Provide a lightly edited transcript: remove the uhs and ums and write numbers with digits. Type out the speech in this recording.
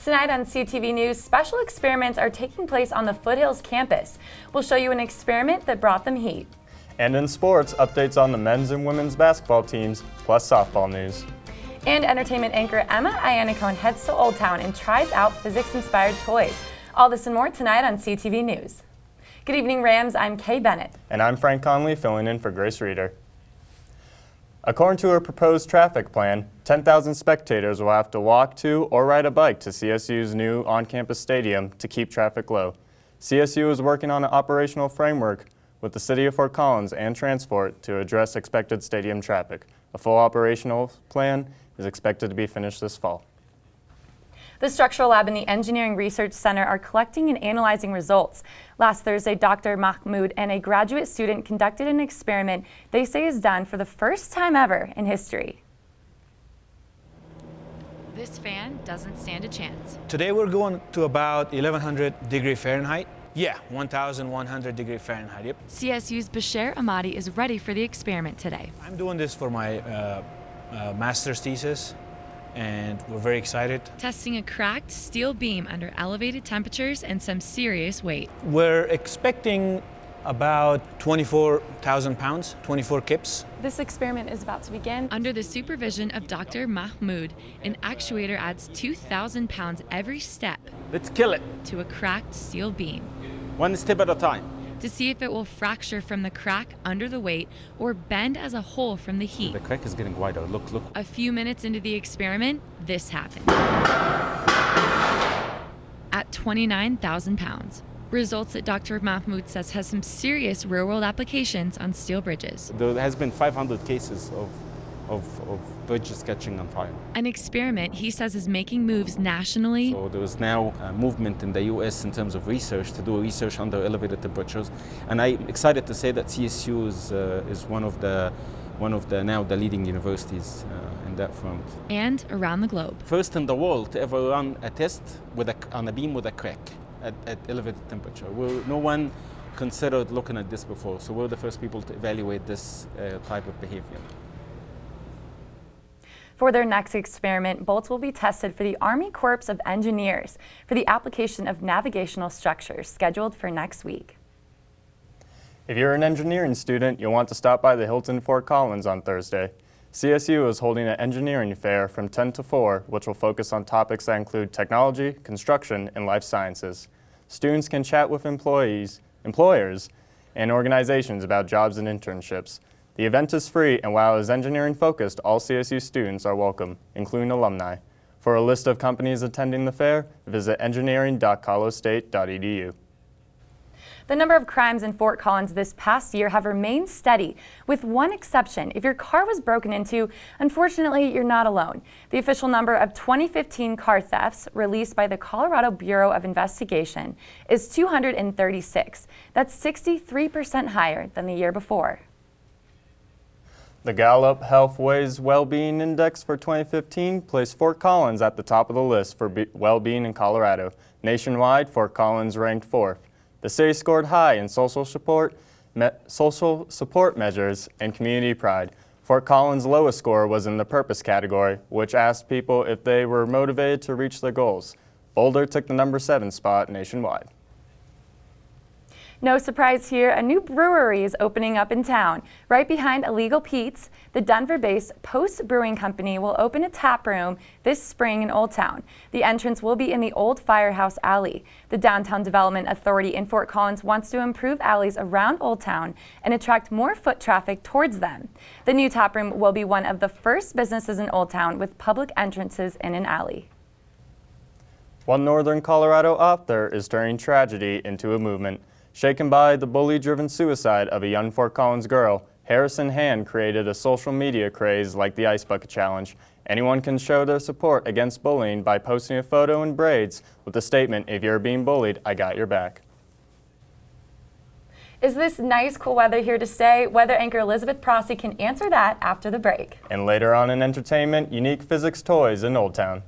Tonight on CTV News, special experiments are taking place on the Foothills campus. We'll show you an experiment that brought them heat. And in sports, updates on the men's and women's basketball teams, plus softball news. And entertainment anchor Emma Iannacone heads to Old Town and tries out physics-inspired toys. All this and more tonight on CTV News. Good evening, Rams. I'm Kay Bennett. And I'm Frank Conley, filling in for Grace Reeder. According to a proposed traffic plan, 10,000 spectators will have to walk to or ride a bike to CSU's new on-campus stadium to keep traffic low. CSU is working on an operational framework with the City of Fort Collins and Transport to address expected stadium traffic. A full operational plan is expected to be finished this fall. The Structural Lab and the Engineering Research Center are collecting and analyzing results. Last Thursday, Dr. Mahmoud and a graduate student conducted an experiment they say is done for the first time ever in history. This fan doesn't stand a chance. Today we're going to about 1100 degree Fahrenheit. Yeah, 1100 degree Fahrenheit, yep. CSU's Bashir Ahmadi is ready for the experiment today. I'm doing this for my master's thesis, and we're very excited. Testing a cracked steel beam under elevated temperatures and some serious weight. We're expecting about 24,000 pounds, 24 kips. This experiment is about to begin. Under the supervision of Dr. Mahmoud, an actuator adds 2,000 pounds every step. Let's kill it. To a cracked steel beam. One step at a time. To see if it will fracture from the crack under the weight or bend as a whole from the heat. The crack is getting wider. Look. A few minutes into the experiment, this happened. At 29,000 pounds. Results that Dr. Mahmoud says has some serious real-world applications on steel bridges. There has been 500 cases of bridges catching on fire. An experiment he says is making moves nationally. So there is now a movement in the U.S. in terms of research to do research under elevated temperatures, and I'm excited to say that CSU is one of the now the leading universities in that front. And around the globe. First in the world to ever run a test on a beam with a crack at elevated temperature. No one considered looking at this before, so we're the first people to evaluate this type of behavior. For their next experiment, bolts will be tested for the Army Corps of Engineers for the application of navigational structures, scheduled for next week. If you're an engineering student, you'll want to stop by the Hilton Fort Collins on Thursday. CSU is holding an engineering fair from 10 to 4, which will focus on topics that include technology, construction, and life sciences. Students can chat with employers, and organizations about jobs and internships. The event is free, and while it is engineering focused, all CSU students are welcome, including alumni. For a list of companies attending the fair, visit engineering.colostate.edu. The number of crimes in Fort Collins this past year have remained steady, with one exception. If your car was broken into, unfortunately, you're not alone. The official number of 2015 car thefts released by the Colorado Bureau of Investigation is 236. That's 63% higher than the year before. The Gallup Healthways Wellbeing Index for 2015 placed Fort Collins at the top of the list for well-being in Colorado. Nationwide, Fort Collins ranked 4th. The city scored high in social support measures and community pride. Fort Collins' lowest score was in the purpose category, which asked people if they were motivated to reach their goals. Boulder took the number 7 spot nationwide. No surprise here, a new brewery is opening up in town. Right behind Illegal Pete's, the Denver-based Post Brewing Company will open a tap room this spring in Old Town. The entrance will be in the old Firehouse Alley. The Downtown Development Authority in Fort Collins wants to improve alleys around Old Town and attract more foot traffic towards them. The new tap room will be one of the first businesses in Old Town with public entrances in an alley. One northern Colorado author is turning tragedy into a movement. Shaken by the bully-driven suicide of a young Fort Collins girl, Harrison Hand created a social media craze like the Ice Bucket Challenge. Anyone can show their support against bullying by posting a photo in braids with the statement, "If you're being bullied, I got your back." Is this nice, cool weather here to stay? Weather anchor Elizabeth Prosty can answer that after the break. And later on in entertainment, unique physics toys in Old Town.